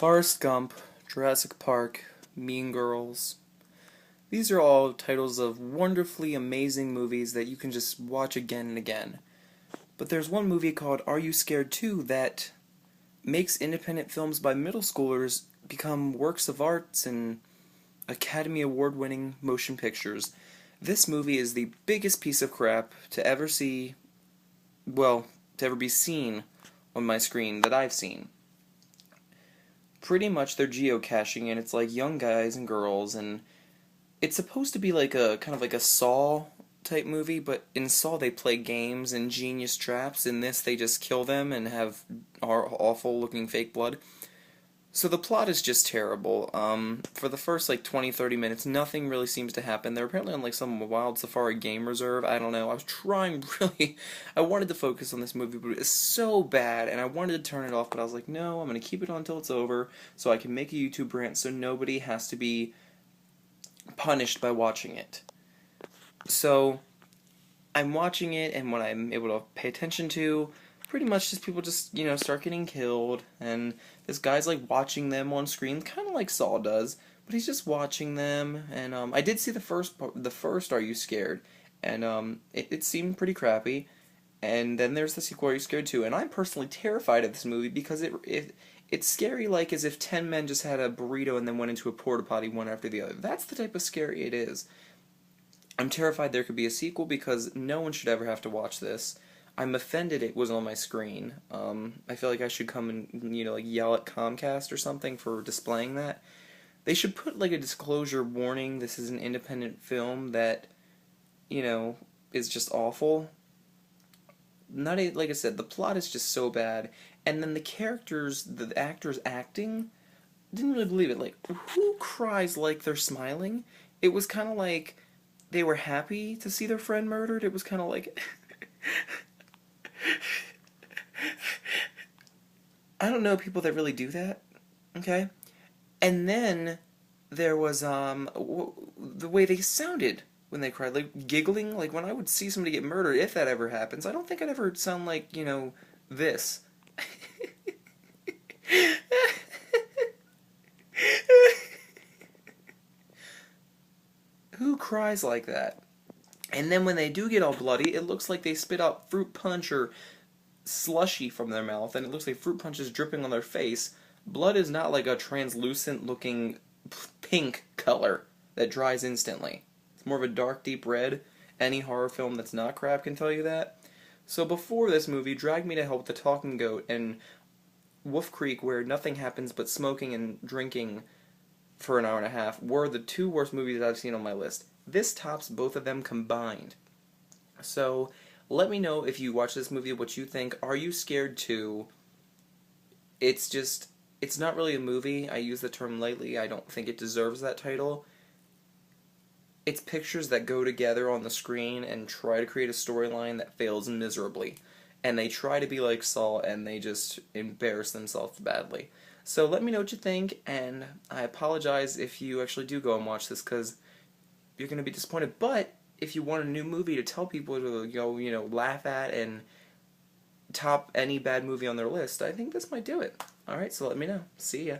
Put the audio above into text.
Forrest Gump, Jurassic Park, Mean Girls. These are all titles of wonderfully amazing movies that you can just watch again and again. But there's one movie called Are You Scared 2 that makes independent films by middle schoolers become works of arts and Academy Award winning motion pictures. This movie is the biggest piece of crap to ever to ever be seen on my screen that I've seen. Pretty much they're geocaching and it's like young guys and girls, and it's supposed to be like a kind of like a Saw type movie, but in Saw they play games and genius traps. In this they just kill them and have awful looking fake blood. So the plot is just terrible. For the first like 20-30 minutes, nothing really seems to happen. They're apparently on like some wild safari game reserve. I don't know. I was trying really. I wanted to focus on this movie, but it's so bad, and I wanted to turn it off, but I was like, no, I'm going to keep it on until it's over so I can make a YouTube rant so nobody has to be punished by watching it. So I'm watching it, and what I'm able to pay attention to, pretty much just people just, start getting killed, and this guy's like watching them on screen, kind of like Saw does, but he's just watching them, and I did see the first Are You Scared, and it seemed pretty crappy, and then there's the sequel, Are You Scared 2, and I'm personally terrified of this movie because it's scary like as if 10 men just had a burrito and then went into a porta potty one after the other. That's the type of scary it is. I'm terrified there could be a sequel because no one should ever have to watch this. I'm offended it was on my screen. I feel like I should come and, like yell at Comcast or something for displaying that. They should put like a disclosure warning, this is an independent film that, is just awful. Like I said, the plot is just so bad, and then the actors acting, didn't really believe it. Like, who cries like they're smiling? It was kind of like they were happy to see their friend murdered. It was kind of like... I don't know people that really do that, okay? And then there was the way they sounded when they cried, like giggling, like when I would see somebody get murdered, if that ever happens, I don't think I'd ever sound like, this. Who cries like that? And then when they do get all bloody, it looks like they spit out fruit punch or slushy from their mouth, and it looks like fruit punch is dripping on their face. Blood is not like a translucent looking pink color that dries instantly. It's more of a dark, deep red. Any horror film that's not crap can tell you that. So before this movie, Drag Me to Hell with the Talking Goat and Wolf Creek, where nothing happens but smoking and drinking for an hour and a half, were the two worst movies I've seen on my list. This tops both of them combined. So let me know if you watch this movie what you think. Are You Scared 2? It's not really a movie. I use the term lightly. I don't think it deserves that title. It's pictures that go together on the screen and try to create a storyline that fails miserably. And they try to be like Saw, and they just embarrass themselves badly. So let me know what you think, and I apologize if you actually do go and watch this, because you're going to be disappointed. But if you want a new movie to tell people to go, laugh at and top any bad movie on their list, I think this might do it. Alright, so let me know. See ya.